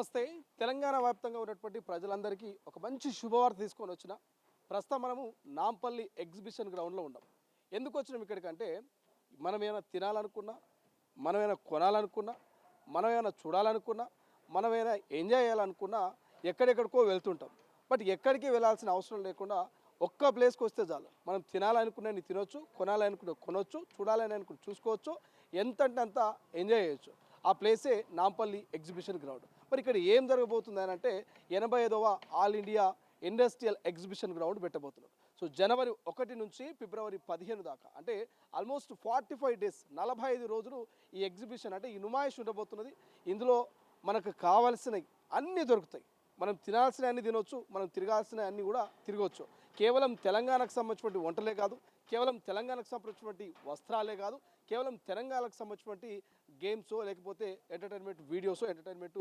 నమస్తే. తెలంగాణ వ్యాప్తంగా ఉన్నటువంటి ప్రజలందరికీ ఒక మంచి శుభవార్త తీసుకొని వచ్చిన ప్రస్తుతం మనము నాంపల్లి ఎగ్జిబిషన్ గ్రౌండ్లో ఉన్నాం. ఎందుకు వచ్చినాం ఇక్కడికంటే మనం ఏమైనా తినాలనుకున్నా, మనం ఏమైనా కొనాలనుకున్నా, మనం ఏమైనా చూడాలనుకున్నా, మనం ఏమైనా ఎంజాయ్ చేయాలనుకున్నా ఎక్కడెక్కడికో వెళ్తుంటాం. బట్ ఎక్కడికి వెళ్ళాల్సిన అవసరం లేకుండా ఒక్క ప్లేస్కి వస్తే చాలు. మనం తినాలనుకున్నవి తినొచ్చు, కొనాలనుకున్న కొనొచ్చు, చూడాలని అనుకుని చూసుకోవచ్చు, ఎంతంటే అంత ఎంజాయ్ చేయొచ్చు. ఆ ప్లేసే నాంపల్లి ఎగ్జిబిషన్ గ్రౌండ్. మరి ఇక్కడ ఏం జరగబోతుంది అని అంటే 85వ all India industrial exhibition ground పెట్టబోతున్నారు. సో జనవరి 1 నుంచి ఫిబ్రవరి 15 దాకా, అంటే ఆల్మోస్ట్ 45 డేస్, 45 రోజులు ఈ ఎగ్జిబిషన్ అంటే ఈ నుమాయిష్ ఉండబోతున్నది. ఇందులో మనకు కావాల్సినవి అన్నీ దొరుకుతాయి. మనం తినాల్సిన అన్ని తినొచ్చు, మనం తిరగాల్సిన అన్నీ కూడా తిరగవచ్చు. కేవలం తెలంగాణకు సంబంధించినటువంటి వంటలే కాదు, కేవలం తెలంగాణకు సంబంధించినటువంటి వస్త్రాలే కాదు, కేవలం తెలంగాణకు సంబంధించినటువంటి గేమ్స్ లేకపోతే ఎంటర్టైన్మెంట్ వీడియోస్, ఎంటర్టైన్మెంట్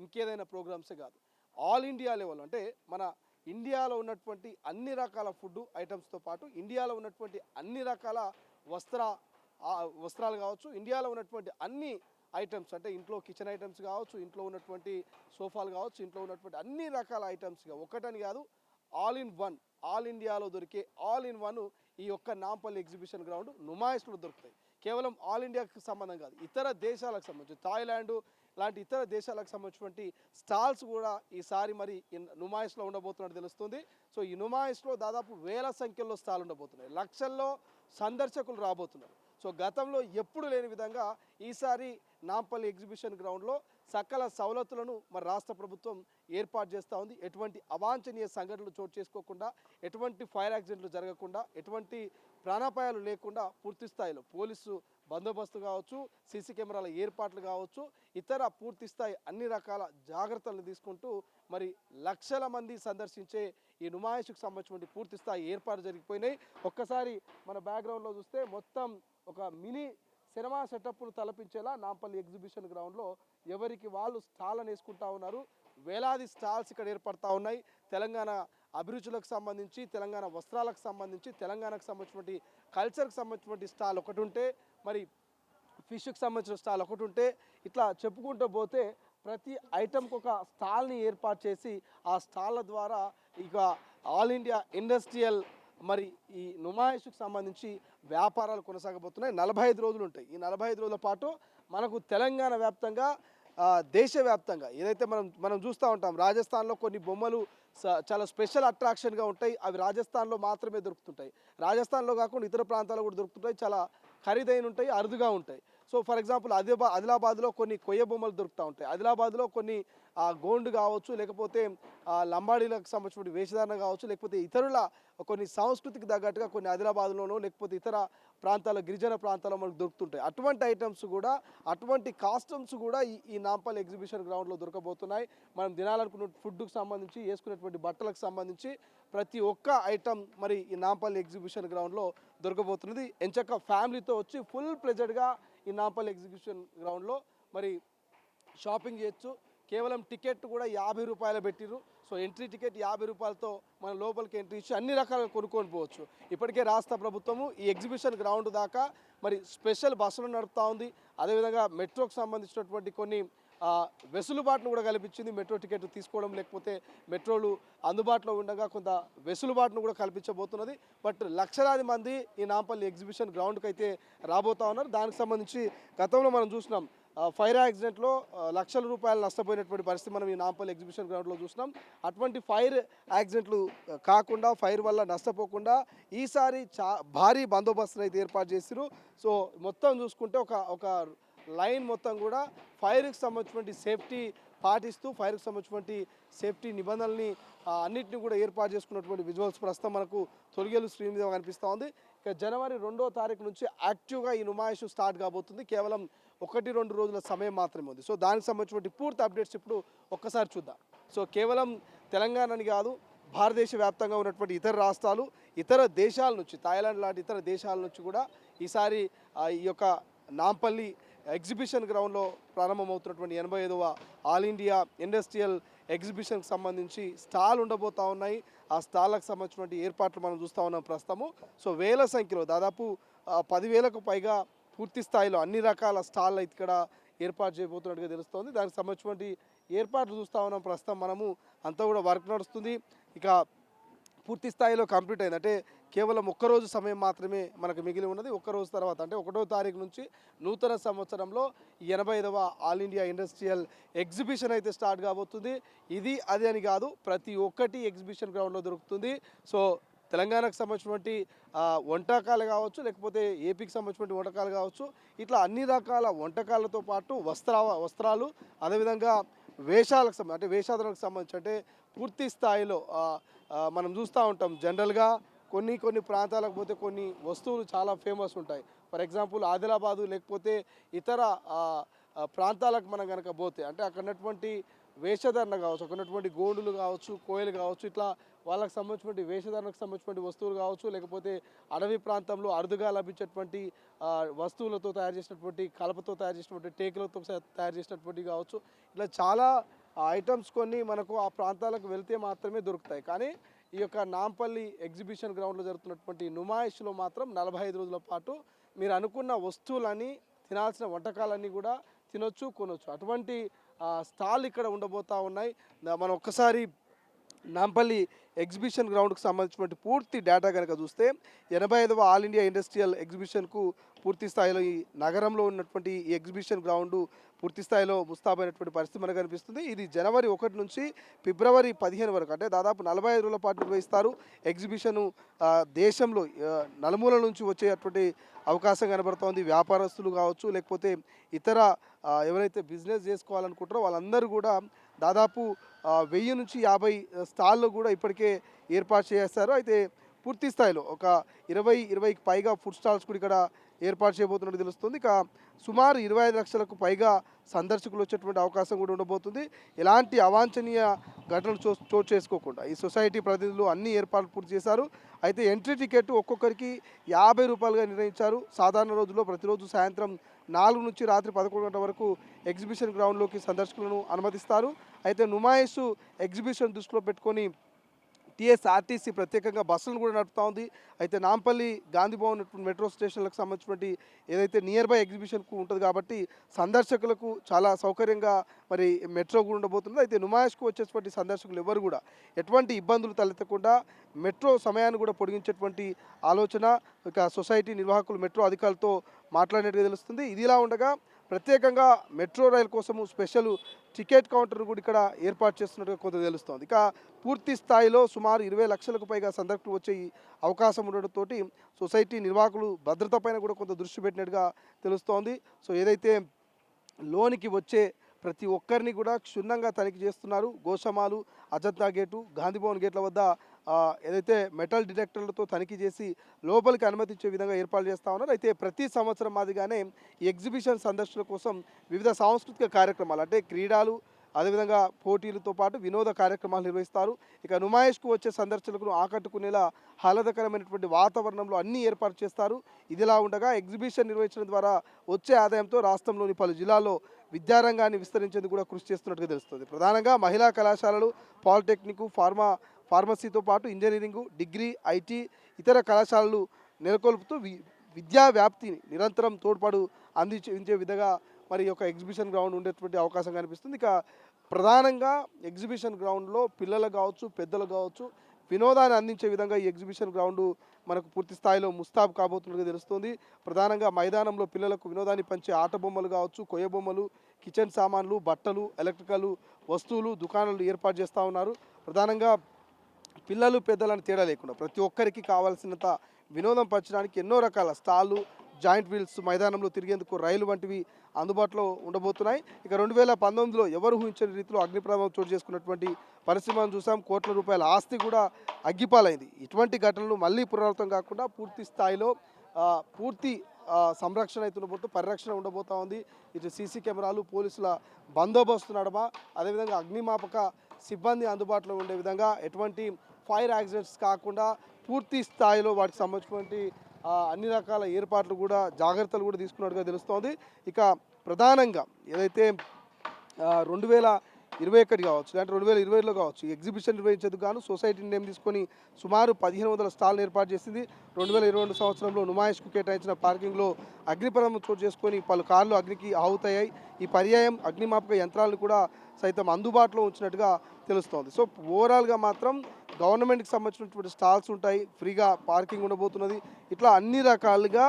ఇంకేదైనా ప్రోగ్రామ్సే కాదు, ఆల్ ఇండియా లెవెల్ అంటే మన ఇండియాలో ఉన్నటువంటి అన్ని రకాల ఫుడ్ ఐటమ్స్తో పాటు ఇండియాలో ఉన్నటువంటి అన్ని రకాల వస్త్రాలు కావచ్చు, ఇండియాలో ఉన్నటువంటి అన్ని ఐటమ్స్ అంటే ఇంట్లో కిచెన్ ఐటమ్స్ కావచ్చు, ఇంట్లో ఉన్నటువంటి సోఫాలు కావచ్చు, ఇంట్లో ఉన్నటువంటి అన్ని రకాల ఐటమ్స్గా ఒకటని కాదు, ఆల్ ఇన్ వన్, ఆల్ ఇండియాలో దొరికే ఆల్ ఇన్ వన్ ఈ యొక్క నాంపల్లి ఎగ్జిబిషన్ గ్రౌండ్ నుమాయిష్లో దొరుకుతాయి. కేవలం ఆల్ ఇండియాకి సంబంధం కాదు, ఇతర దేశాలకు సంబంధించి థాయిలాండ్ లాంటి ఇతర దేశాలకు సంబంధించినటువంటి స్టాల్స్ కూడా ఈసారి మరి నుమాయిష్లో ఉండబోతున్నట్టు తెలుస్తుంది. సో ఈ నుమాయిష్లో దాదాపు వేల సంఖ్యలో స్టాల్ ఉండబోతున్నాయి, లక్షల్లో సందర్శకులు రాబోతున్నారు. సో గతంలో ఎప్పుడు లేని విధంగా ఈసారి నాంపల్లి ఎగ్జిబిషన్ గ్రౌండ్లో సకల సవలతులను మరి రాష్ట్ర ప్రభుత్వం ఏర్పాటు చేస్తూ ఉంది. ఎటువంటి అవాంఛనీయ సంఘటనలు చోటు చేసుకోకుండా, ఎటువంటి ఫైర్ యాక్సిడెంట్లు జరగకుండా, ఎటువంటి ప్రాణాపాయాలు లేకుండా పూర్తి స్థాయిలో పోలీసు బందోబస్తు కావచ్చు, సీసీ కెమెరాల ఏర్పాట్లు కావచ్చు, ఇతర పూర్తి స్థాయి అన్ని రకాల జాగ్రత్తలు తీసుకుంటూ మరి లక్షల మంది సందర్శించే ఈ నుమాయిష్కు సంబంధించిన పూర్తి స్థాయి ఏర్పాటు జరిగిపోయినాయి. ఒక్కసారి మన బ్యాక్గ్రౌండ్లో చూస్తే మొత్తం ఒక మినీ సినిమా సెటప్ను తలపించేలా నాంపల్లి ఎగ్జిబిషన్ గ్రౌండ్లో ఎవరికి వాళ్ళు స్టాళ్ళను వేసుకుంటా ఉన్నారు. వేలాది స్టాల్స్ ఇక్కడ ఏర్పడతా ఉన్నాయి. తెలంగాణ అభిరుచులకు సంబంధించి, తెలంగాణ వస్త్రాలకు సంబంధించి, తెలంగాణకు సంబంధించినటువంటి కల్చర్కి సంబంధించినటువంటి స్టాల్ ఒకటి ఉంటే, మరి ఫిష్కి సంబంధించిన స్టాల్ ఒకటి ఉంటే, ఇట్లా చెప్పుకుంటూ పోతే ప్రతి ఐటమ్కి ఒక స్టాల్ని ఏర్పాటు చేసి ఆ స్టాళ్ళ ద్వారా ఇక ఆల్ ఇండియా ఇండస్ట్రియల్ మరి ఈ నుమాయిష్కు సంబంధించి వ్యాపారాలు కొనసాగబోతున్నాయి. 45 రోజులు ఉంటాయి. ఈ 45 రోజుల పాటు మనకు తెలంగాణ వ్యాప్తంగా, దేశవ్యాప్తంగా ఏదైతే మనం చూస్తూ ఉంటాం, రాజస్థాన్లో కొన్ని బొమ్మలు చాలా స్పెషల్ అట్రాక్షన్గా ఉంటాయి. అవి రాజస్థాన్లో మాత్రమే దొరుకుతుంటాయి. రాజస్థాన్లో కాకుండా ఇతర ప్రాంతాల్లో కూడా దొరుకుతుంటాయి. చాలా ఖరీదైన ఉంటాయి, అరుదుగా ఉంటాయి. సో ఫర్ ఎగ్జాంపుల్ ఆదిలాబాద్లో కొన్ని కొయ్య బొమ్మలు దొరుకుతూ ఉంటాయి. ఆదిలాబాద్లో కొన్ని గోండు కావచ్చు, లేకపోతే లంబాడీలకు సంబంధించిన వేషధారణ కావచ్చు, లేకపోతే ఇతరుల కొన్ని సంస్కృతికి తగ్గట్టుగా కొన్ని ఆదిలాబాద్లోనో లేకపోతే ఇతర ప్రాంతాల గిరిజన ప్రాంతాల్లో మనకు దొరుకుతుంటాయి. అటువంటి ఐటమ్స్ కూడా, అటువంటి కాస్ట్యూమ్స్ కూడా ఈ నాంపల్లి ఎగ్జిబిషన్ గ్రౌండ్లో దొరకబోతున్నాయి. మనం తినాలనుకున్న ఫుడ్కి సంబంధించి, వేసుకునేటువంటి బట్టలకు సంబంధించి ప్రతి ఒక్క ఐటమ్ మరి ఈ నాంపల్లి ఎగ్జిబిషన్ గ్రౌండ్లో దొరకబోతున్నది. ఎంచక్క ఫ్యామిలీతో వచ్చి ఫుల్ ప్లెజర్డ్గా ఈ నాంపల్లి ఎగ్జిబిషన్ గ్రౌండ్లో మరి షాపింగ్ చేయొచ్చు. కేవలం టికెట్ కూడా 50 రూపాయలు పెట్టిరు. సో ఎంట్రీ టికెట్ 50 రూపాయలతో మన లోపలికి ఎంట్రీ ఇచ్చి అన్ని రకాలుగా కొనుక్కొని పోవచ్చు. ఇప్పటికే రాష్ట్ర ప్రభుత్వము ఈ ఎగ్జిబిషన్ గ్రౌండ్ దాకా మరి స్పెషల్ బస్సులు నడుపుతూ ఉంది. అదేవిధంగా మెట్రోకి సంబంధించినటువంటి కొన్ని వెసులుబాటును కూడా కల్పించింది. మెట్రో టికెట్ తీసుకోవడం, లేకపోతే మెట్రోలు అందుబాటులో ఉండగా కొంత వెసులుబాటును కూడా కల్పించబోతున్నది. బట్ లక్షలాది మంది ఈ నాంపల్లి ఎగ్జిబిషన్ గ్రౌండ్కి అయితే రాబోతూ ఉన్నారు. దానికి సంబంధించి గతంలో మనం చూసినాం, ఫైర్ యాక్సిడెంట్లో లక్షల రూపాయలు నష్టపోయినటువంటి పరిస్థితి మనం ఈ నాంపల్లి ఎగ్జిబిషన్ గ్రౌండ్లో చూసినాం. అటువంటి ఫైర్ యాక్సిడెంట్లు కాకుండా, ఫైర్ వల్ల నష్టపోకుండా ఈసారి భారీ బందోబస్తును అయితే ఏర్పాటు చేసిరు. సో మొత్తం చూసుకుంటే ఒక లైన్ మొత్తం కూడా ఫైర్కి సంబంధించినటువంటి సేఫ్టీ పాటిస్తూ, ఫైర్కి సంబంధించినటువంటి సేఫ్టీ నిబంధనల్ని అన్నింటినీ కూడా ఏర్పాటు చేసుకున్నటువంటి విజువల్స్ ప్రస్తుతం మనకు తొలిగేలు స్క్రీన్ మీద కనిపిస్తూ ఉంది. ఇక జనవరి 2వ తారీఖు నుంచి యాక్టివ్గా ఈ నుమాయిష్ స్టార్ట్ కాబోతుంది. కేవలం 1-2 రోజుల సమయం మాత్రమే ఉంది. సో దానికి సంబంధించినటువంటి పూర్తి అప్డేట్స్ ఇప్పుడు ఒక్కసారి చూద్దాం. సో కేవలం తెలంగాణని కాదు, భారతదేశ వ్యాప్తంగా ఉన్నటువంటి ఇతర రాష్ట్రాలు, ఇతర దేశాల నుంచి, థాయిలాండ్ లాంటి ఇతర దేశాల నుంచి కూడా ఈసారి ఈ యొక్క నాంపల్లి ఎగ్జిబిషన్ గ్రౌండ్లో ప్రారంభమవుతున్నటువంటి 85వ ఆల్ ఇండియా ఇండస్ట్రియల్ ఎగ్జిబిషన్కి సంబంధించి స్టాల్ ఉండబోతూ ఉన్నాయి. ఆ స్టాళ్ళకు సంబంధించినటువంటి ఏర్పాట్లు మనం చూస్తూ ఉన్నాం ప్రస్తుతము. సో వేల సంఖ్యలో, దాదాపు 10,000కు పైగా పూర్తి స్థాయిలో అన్ని రకాల స్టాళ్ళు ఇక్కడ ఏర్పాటు చేయబోతున్నట్టుగా తెలుస్తోంది. దానికి సంబంధించినటువంటి ఏర్పాట్లు చూస్తూ ఉన్నాం. ప్రస్తుతం మనము అంతా కూడా వర్క్ నడుస్తుంది. ఇక పూర్తి స్థాయిలో కంప్లీట్ అయింది. అంటే కేవలం ఒక్కరోజు సమయం మాత్రమే మనకు మిగిలి ఉన్నది. ఒక్కరోజు తర్వాత అంటే 1వ తారీఖు నుంచి నూతన సంవత్సరంలో 85వ ఆల్ ఇండియా ఇండస్ట్రియల్ ఎగ్జిబిషన్ అయితే స్టార్ట్ కాబోతుంది. ఇది అది అని కాదు, ప్రతి ఒక్కటి ఎగ్జిబిషన్ గ్రౌండ్లో దొరుకుతుంది. సో తెలంగాణకు సంబంధించినటువంటి వంటకాలు కావచ్చు, లేకపోతే ఏపీకి సంబంధించినటువంటి వంటకాలు కావచ్చు, ఇట్లా అన్ని రకాల వంటకాలతో పాటు వస్త్రాలు అదేవిధంగా వేషాలకు సంబంధించి అంటే వేషాధనకు సంబంధించి అంటే పూర్తి స్థాయిలో మనం చూస్తూ ఉంటాం. జనరల్గా కొన్ని ప్రాంతాలకు పోతే కొన్ని వస్తువులు చాలా ఫేమస్ ఉంటాయి. ఫర్ ఎగ్జాంపుల్ ఆదిలాబాదు లేకపోతే ఇతర ప్రాంతాలకు మనం కనుక పోతే అంటే అక్కడ ఉన్నటువంటి వేషధారణ కావచ్చు, అక్కడ ఉన్నటువంటి గోండులు కావచ్చు, కోయలు కావచ్చు, ఇట్లా వాళ్ళకి సంబంధించినటువంటి వేషధారణకు సంబంధించినటువంటి వస్తువులు కావచ్చు, లేకపోతే అడవి ప్రాంతంలో అరుదుగా లభించేటువంటి వస్తువులతో తయారు చేసినటువంటి కలపతో తయారు చేసినటువంటి టేకులతో తయారు చేసినటువంటి కావచ్చు, ఇట్లా చాలా ఐటమ్స్ కొన్ని మనకు ఆ ప్రాంతాలకు వెళ్తే మాత్రమే దొరుకుతాయి. కానీ ఈ యొక్క నాంపల్లి ఎగ్జిబిషన్ గ్రౌండ్లో జరుగుతున్నటువంటి నుమాయిష్లో మాత్రం 45 రోజుల పాటు మీరు అనుకున్న వస్తువులని, తినాల్సిన వంటకాలన్నీ కూడా తినొచ్చు, కొనొచ్చు. అటువంటి స్టాల్ ఇక్కడ ఉండబోతూ ఉన్నాయి. మనం ఒక్కసారి నాంపల్లి ఎగ్జిబిషన్ గ్రౌండ్కి సంబంధించినటువంటి పూర్తి డేటా కనుక చూస్తే 85వ ఆల్ ఇండియా ఇండస్ట్రియల్ ఎగ్జిబిషన్కు పూర్తి స్థాయిలో ఈ నగరంలో ఉన్నటువంటి ఈ ఎగ్జిబిషన్ గ్రౌండ్ పూర్తి స్థాయిలో ముస్తాబైనటువంటి పరిస్థితి మనకు కనిపిస్తుంది. ఇది జనవరి 1 నుంచి ఫిబ్రవరి 15 వరకు అంటే దాదాపు 45 రోజుల పాటు నిర్వహిస్తారు. ఎగ్జిబిషను దేశంలో నలుమూల నుంచి వచ్చేటువంటి అవకాశం కనబడుతోంది. వ్యాపారస్తులు కావచ్చు, లేకపోతే ఇతర ఎవరైతే బిజినెస్ చేసుకోవాలనుకుంటారో వాళ్ళందరూ కూడా దాదాపు 1000 నుంచి 50 స్టాళ్ళు కూడా ఇప్పటికే ఏర్పాటు చేస్తారు. అయితే పూర్తి స్థాయిలో ఒక 20-20కి పైగా ఫుడ్ స్టాల్స్ కూడా ఇక్కడ ఏర్పాటు చేయబోతున్నట్టు తెలుస్తుంది. ఇక సుమారు 25 లక్షలకు పైగా సందర్శకులు వచ్చేటువంటి అవకాశం కూడా ఉండబోతుంది. ఎలాంటి అవాంఛనీయ ఘటనలు చోటు చేసుకోకుండా ఈ సొసైటీ ప్రతినిధులు అన్ని ఏర్పాట్లు పూర్తి చేశారు. అయితే ఎంట్రీ టికెట్ ఒక్కొక్కరికి 50 రూపాయలుగా నిర్ణయించారు. సాధారణ రోజుల్లో ప్రతిరోజు సాయంత్రం 4 నుంచి రాత్రి 11 గంటల వరకు ఎగ్జిబిషన్ గ్రౌండ్లోకి సందర్శకులను అనుమతిస్తారు. అయితే నుమాయిష్ ఎగ్జిబిషన్ దృష్టిలో పెట్టుకొని టీఎస్ఆర్టీసీ ప్రత్యేకంగా బస్సులను కూడా నడుపుతూ ఉంది. అయితే నాంపల్లి గాంధీ భవన్ మెట్రో స్టేషన్లకు సంబంధించినటువంటి ఏదైతే నియర్ బై ఎగ్జిబిషన్కు ఉంటుంది కాబట్టి సందర్శకులకు చాలా సౌకర్యంగా మరి మెట్రో కూడా ఉండబోతుంది. అయితే నుమాయిష్కు వచ్చేటువంటి సందర్శకులు ఎవరు కూడా ఎటువంటి ఇబ్బందులు తలెత్తకుండా మెట్రో సమయాన్ని కూడా పొడిగించేటువంటి ఆలోచన ఇక సొసైటీ నిర్వాహకులు మెట్రో అధికారులతో మాట్లాడినట్టుగా తెలుస్తుంది. ఇదిలా ఉండగా ప్రత్యేకంగా మెట్రో రైలు కోసము స్పెషల్ టికెట్ కౌంటర్ కూడా ఇక్కడ ఏర్పాటు చేస్తున్నట్టుగా కొంత తెలుస్తోంది. ఇక పూర్తి స్థాయిలో సుమారు 20 లక్షలకు పైగా సందర్శకులు వచ్చే అవకాశం ఉండడంతో సొసైటీ నిర్వాహకులు భద్రత పైన కూడా కొంత దృష్టి పెట్టినట్టుగా తెలుస్తోంది. సో ఏదైతే లోనికి వచ్చే ప్రతి ఒక్కరిని కూడా క్షుణ్ణంగా తనిఖీ చేస్తున్నారు. గోషమాలు, అజంతా గేటు, గాంధీభవన్ గేట్ల వద్ద ఏదైతే మెటల్ డిటెక్టర్లతో తనిఖీ చేసి లోపలికి అనుమతించే విధంగా ఏర్పాటు చేస్తూ ఉన్నారు. అయితే ప్రతి సంవత్సరం మాదిరిగానే ఈ ఎగ్జిబిషన్ సందర్శనల కోసం వివిధ సాంస్కృతిక కార్యక్రమాలు అంటే క్రీడలు, అదేవిధంగా పోటీలతో పాటు వినోద కార్యక్రమాలు నిర్వహిస్తారు. ఇక నుమాయిష్కు వచ్చే సందర్శకులను ఆకట్టుకునేలా ఆహ్లాదకరమైనటువంటి వాతావరణంలో అన్నీ ఏర్పాటు చేస్తారు. ఇదిలా ఉండగా ఎగ్జిబిషన్ నిర్వహించడం ద్వారా వచ్చే ఆదాయంతో రాష్ట్రంలోని పలు జిల్లాల్లో విద్యారంగాన్ని విస్తరించేందుకు కూడా కృషి చేస్తున్నట్టుగా తెలుస్తుంది. ప్రధానంగా మహిళా కళాశాలలు, పాలిటెక్నిక్, ఫార్మసీతో పాటు ఇంజనీరింగు, డిగ్రీ, ఐటీ, ఇతర కళాశాలలు నెలకొల్పుతూ విద్యా వ్యాప్తిని నిరంతరం తోడ్పాటు అందించే విధంగా మరి యొక్క ఎగ్జిబిషన్ గ్రౌండ్ ఉండేటువంటి అవకాశం కనిపిస్తుంది. ఇక ప్రధానంగా ఎగ్జిబిషన్ గ్రౌండ్లో పిల్లలు కావచ్చు, పెద్దలు కావచ్చు వినోదాన్ని అందించే విధంగా ఈ ఎగ్జిబిషన్ గ్రౌండ్ మనకు పూర్తి స్థాయిలో ముస్తాబు కాబోతున్నట్టుగా తెలుస్తుంది. ప్రధానంగా మైదానంలో పిల్లలకు వినోదాన్ని పంచే ఆట బొమ్మలు కావచ్చు, కొయ్య బొమ్మలు, కిచెన్ సామాన్లు, బట్టలు, ఎలక్ట్రికల్ వస్తువులు, దుకాణాలు ఏర్పాటు చేస్తూ ఉన్నారు. ప్రధానంగా పిల్లలు పెద్దలను తేడా లేకుండా ప్రతి ఒక్కరికి కావాల్సినంత వినోదం పంచడానికి ఎన్నో రకాల స్టాళ్ళు, జాయింట్ వీల్స్, మైదానంలో తిరిగేందుకు రైలు వంటివి అందుబాటులో ఉండబోతున్నాయి. ఇక 2019లో ఎవరు ఊహించని రీతిలో అగ్ని ప్రమాదం చోటు చేసుకున్నటువంటి పరిస్థితి చూసాం. కోట్ల రూపాయల ఆస్తి కూడా అగ్గిపాలైంది. ఇటువంటి ఘటనలు మళ్ళీ పునరావృతం కాకుండా పూర్తి స్థాయిలో పూర్తి సంరక్షణ అయితే ఉండబోతూ పరిరక్షణ ఉండబోతూ ఉంది. ఇటు సీసీ కెమెరాలు, పోలీసుల బందోబస్తు నడమ, అదేవిధంగా అగ్నిమాపక సిబ్బంది అందుబాటులో ఉండే విధంగా ఎటువంటి ఫైర్ యాక్సిడెంట్స్ కాకుండా పూర్తి స్థాయిలో వాటికి సంబంధించినటువంటి అన్ని రకాల ఏర్పాట్లు కూడా జాగ్రత్తలు కూడా తీసుకున్నట్టుగా తెలుస్తోంది. ఇక ప్రధానంగా ఏదైతే 2021 కావచ్చు, అంటే 2020లో కావచ్చు, ఎగ్జిబిషన్ నిర్వహించేందుకు గాను సొసైటీ నేమ్ తీసుకొని సుమారు 1500 స్టాల్ను ఏర్పాటు చేసింది. 2022 సంవత్సరంలో నుమాయిష్కు కేటాయించిన పార్కింగ్లో అగ్నిప్రమాదం చోటు చేసుకొని పలు కార్లు అగ్నికి ఆహుతయ్యాయి. ఈ పర్యాయం అగ్నిమాపక యంత్రాలను కూడా సైతం అందుబాటులో ఉంచినట్టుగా తెలుస్తోంది. సో ఓవరాల్గా మాత్రం గవర్నమెంట్కి సంబంధించినటువంటి స్టాల్స్ ఉంటాయి, ఫ్రీగా పార్కింగ్ ఉండబోతున్నది. ఇట్లా అన్ని రకాలుగా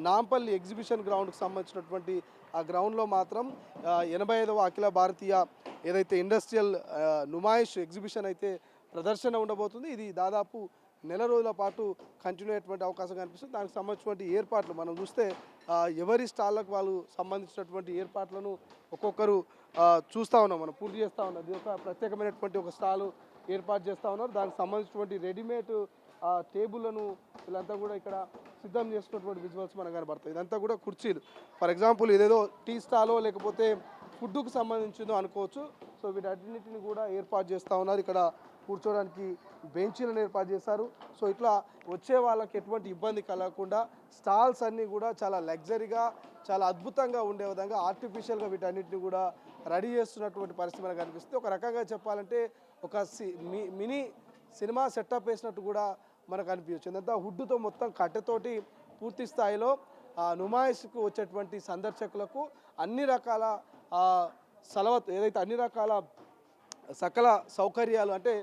నాంపల్లి ఎగ్జిబిషన్ గ్రౌండ్కి సంబంధించినటువంటి ఆ గ్రౌండ్లో మాత్రం 85వ అఖిల భారతీయ ఏదైతే ఇండస్ట్రియల్ నుమాయిష్ ఎగ్జిబిషన్ అయితే ప్రదర్శన ఉండబోతుంది. ఇది దాదాపు నెల రోజుల పాటు కంటిన్యూ అయ్యేటువంటి అవకాశం కనిపిస్తుంది. దానికి సంబంధించినటువంటి ఏర్పాట్లు మనం చూస్తే ఎవరి స్టాళ్ళకు వాళ్ళు సంబంధించినటువంటి ఏర్పాట్లను ఒక్కొక్కరు చూస్తూ ఉన్నాం, మనం పూర్తి చేస్తూ ఉన్నాం. ఇది ఒక ప్రత్యేకమైనటువంటి ఒక స్టాలు ఏర్పాటు చేస్తూ ఉన్నారు. దానికి సంబంధించినటువంటి రెడీమేడ్ టేబుల్లను వీళ్ళంతా కూడా ఇక్కడ సిద్ధం చేసుకున్నటువంటి విజువల్స్ మనకు కనబడతాయి. ఇదంతా కూడా కుర్చీలు, ఫర్ ఎగ్జాంపుల్ ఇదేదో టీ స్టాలో లేకపోతే ఫుడ్కు సంబంధించిందో అనుకోవచ్చు. సో వీటన్నిటిని కూడా ఏర్పాటు చేస్తూ ఉన్నారు. ఇక్కడ కూర్చోడానికి బెంచీలను ఏర్పాటు చేశారు. సో ఇట్లా వచ్చే వాళ్ళకి ఎటువంటి ఇబ్బంది కలగకుండా స్టాల్స్ అన్నీ కూడా చాలా లగ్జరీగా, చాలా అద్భుతంగా ఉండే విధంగా ఆర్టిఫిషియల్గా వీటన్నిటిని కూడా రెడీ చేస్తున్నటువంటి పరిస్థితి మనకు కనిపిస్తుంది. ఒక రకంగా చెప్పాలంటే ఒక మినీ సినిమా సెటప్ వేసినట్టు కూడా మనకు అనిపించచ్చు. ఇదంతా హుడ్డుతో మొత్తం కట్టెతోటి పూర్తి స్థాయిలో నుమాయిష్కు వచ్చేటువంటి సందర్శకులకు అన్ని రకాల సలవత్ ఏదైతే అన్ని రకాల సకల సౌకర్యాలు, అంటే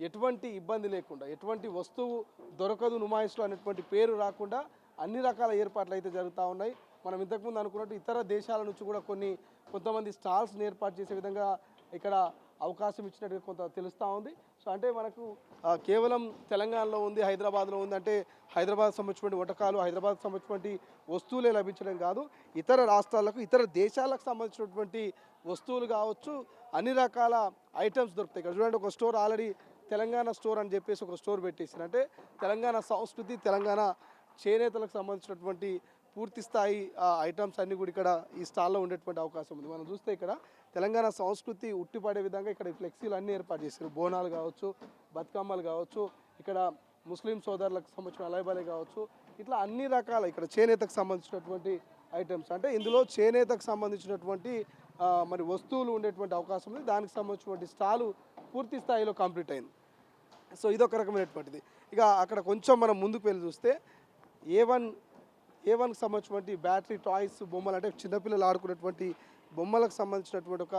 ఎటువంటి ఇబ్బంది లేకుండా, ఎటువంటి వస్తువు దొరకదు నుమాయిష్లో అనేటువంటి పేరు రాకుండా అన్ని రకాల ఏర్పాట్లు అయితే జరుగుతూ ఉన్నాయి. మనం ఇంతకుముందు అనుకున్నట్టు ఇతర దేశాల నుంచి కూడా కొంతమంది స్టాల్స్ని ఏర్పాటు చేసే విధంగా ఇక్కడ అవకాశం ఇచ్చినట్టుగా కొంత తెలుస్తూ ఉంది. సో అంటే మనకు కేవలం తెలంగాణలో ఉంది, హైదరాబాద్లో ఉంది అంటే హైదరాబాద్ సంబంధించినటువంటి వంటకాలు, హైదరాబాద్కి సంబంధించినటువంటి వస్తువులే లభించడం కాదు, ఇతర రాష్ట్రాలకు, ఇతర దేశాలకు సంబంధించినటువంటి వస్తువులు కావచ్చు, అన్ని రకాల ఐటమ్స్ దొరుకుతాయి. ఇక్కడ చూడండి, ఒక స్టోర్ ఆల్రెడీ తెలంగాణ స్టోర్ అని చెప్పేసి ఒక స్టోర్ పెట్టేసారు. అంటే తెలంగాణ సంస్కృతి, తెలంగాణ చేనేతలకు సంబంధించినటువంటి పూర్తి స్థాయి ఐటమ్స్ అన్నీ కూడా ఇక్కడ ఈ స్టాల్లో ఉండేటువంటి అవకాశం ఉంది. మనం చూస్తే ఇక్కడ తెలంగాణ సంస్కృతి ఉట్టిపడే విధంగా ఇక్కడ ఫ్లెక్సీలు అన్నీ ఏర్పాటు చేశారు. బోనాలు కావచ్చు, బతుకమ్మలు కావచ్చు, ఇక్కడ ముస్లిం సోదరులకు సంబంధించిన అలైబలే కావచ్చు, ఇట్లా అన్ని రకాల ఇక్కడ చేనేతకు సంబంధించినటువంటి ఐటమ్స్, అంటే ఇందులో చేనేతకు సంబంధించినటువంటి మరి వస్తువులు ఉండేటువంటి అవకాశం ఉంది. దానికి సంబంధించినటువంటి స్టాలు పూర్తి స్థాయిలో కంప్లీట్ అయింది. సో ఇదొక రకమైనటువంటిది. ఇక అక్కడ కొంచెం మనం ముందుకు వెళ్ళి చూస్తే A1కి సంబంధించినటువంటి బ్యాటరీ టాయ్స్ బొమ్మలు, అంటే చిన్నపిల్లలు ఆడుకునేటువంటి బొమ్మలకు సంబంధించినటువంటి ఒక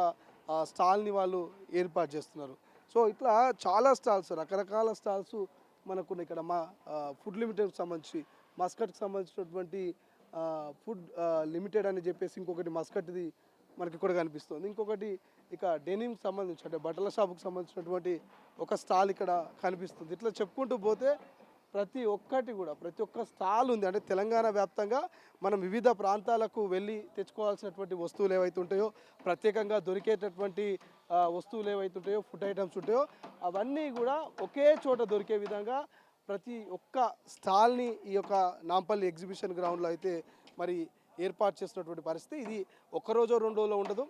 స్టాల్ని వాళ్ళు ఏర్పాటు చేస్తున్నారు. సో ఇట్లా చాలా స్టాల్స్, రకరకాల స్టాల్స్ మనకు ఇక్కడ మా ఫుడ్ లిమిటెడ్కి సంబంధించి, మస్కట్కి సంబంధించినటువంటి ఫుడ్ లిమిటెడ్ అని చెప్పేసి ఇంకొకటి మస్కట్ది మనకి ఇక్కడ కనిపిస్తుంది. ఇంకొకటి ఇక డెనిమ్కి సంబంధించి, అంటే బట్టల షాపుకి సంబంధించినటువంటి ఒక స్టాల్ ఇక్కడ కనిపిస్తుంది. ఇట్లా చెప్పుకుంటూ పోతే ప్రతి ఒక్క స్టాల్ ఉంది. అంటే తెలంగాణ వ్యాప్తంగా మనం వివిధ ప్రాంతాలకు వెళ్ళి తెచ్చుకోవాల్సినటువంటి వస్తువులు ఏవైతే ఉంటాయో, ప్రత్యేకంగా దొరికేటటువంటి వస్తువులు ఏవైతే ఉంటాయో, ఫుడ్ ఐటమ్స్ ఉంటాయో, అవన్నీ కూడా ఒకే చోట దొరికే విధంగా ప్రతి ఒక్క స్టాల్ని ఈ యొక్క నాంపల్లి ఎగ్జిబిషన్ గ్రౌండ్లో అయితే మరి ఏర్పాటు చేసినటువంటి పరిస్థితి. ఇది ఒక్కరోజో 2 రోజుల్లో ఉండదు,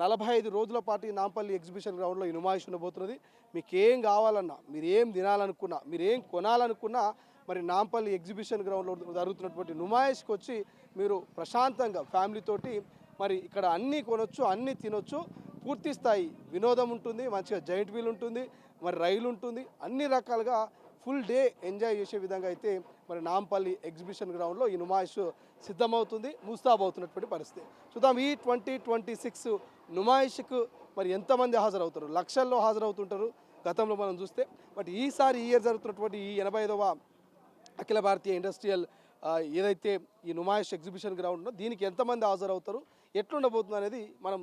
45 రోజుల పాటు ఈ నాంపల్లి ఎగ్జిబిషన్ గ్రౌండ్లో ఈ నుమాయిష్ ఉండబోతున్నది. మీకు ఏం కావాలన్నా, మీరు ఏం తినాలనుకున్నా, మీరు ఏం కొనాలనుకున్నా మరి నాంపల్లి ఎగ్జిబిషన్ గ్రౌండ్లో జరుగుతున్నటువంటి నుమాయిష్కి వచ్చి మీరు ప్రశాంతంగా ఫ్యామిలీతోటి మరి ఇక్కడ అన్నీ కొనొచ్చు, అన్నీ తినొచ్చు. పూర్తి స్థాయి వినోదం ఉంటుంది, మంచిగా జైంట్ వీల్ ఉంటుంది, మరి రైలు ఉంటుంది, అన్ని రకాలుగా ఫుల్ డే ఎంజాయ్ చేసే విధంగా అయితే మరి నాంపల్లి ఎగ్జిబిషన్ గ్రౌండ్లో ఈ నుమాయిష్ సిద్ధమవుతుంది, ముస్తాబవుతున్నటువంటి పరిస్థితి. చూద్దాం ఈ 2026 నుమాయిష్కు మరి ఎంతమంది హాజరవుతారు, లక్షల్లో హాజరవుతుంటారు గతంలో మనం చూస్తే. బట్ ఈ ఇయర్ జరుగుతున్నటువంటి ఈ 85వ అఖిల భారతీయ ఇండస్ట్రియల్ ఏదైతే ఈ నుమాయిష్ ఎగ్జిబిషన్ గ్రౌండ్ ఉందో దీనికి ఎంతమంది హాజరవుతారు, ఎట్లుండబోతుంది అనేది మనం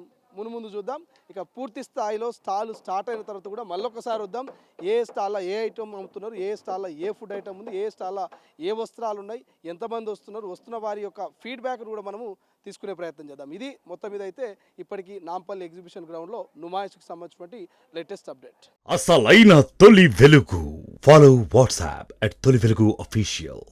ముందు చూద్దాం. ఇక పూర్తి స్థాయిలో స్టాల్ స్టార్ట్ అయిన తర్వాత కూడా మళ్ళొకసారి వద్దాం, ఏ స్టాల్లో ఏ ఐటమ్ అమ్ముతున్నారు, ఏ స్టాల్లో ఏ ఫుడ్ ఐటమ్ ఉంది, ఏ స్టాల్లో ఏ వస్త్రాలు ఉన్నాయి, ఎంతమంది వస్తున్నారు, వస్తున్న వారి యొక్క ఫీడ్బ్యాక్ను కూడా మనము తీసుకునే ప్రయత్నం చేద్దాం. ఇది మొత్తం మీద అయితే ఇప్పటికీ నాంపల్లి ఎగ్జిబిషన్ గ్రౌండ్లో నుమాయిష్కి సంబంధించినటువంటి లేటెస్ట్ అప్డేట్. అసలైన తొలి వెలుగు. ఫాలో వాట్సాప్ @తొలి వెలుగు అఫీషియల్.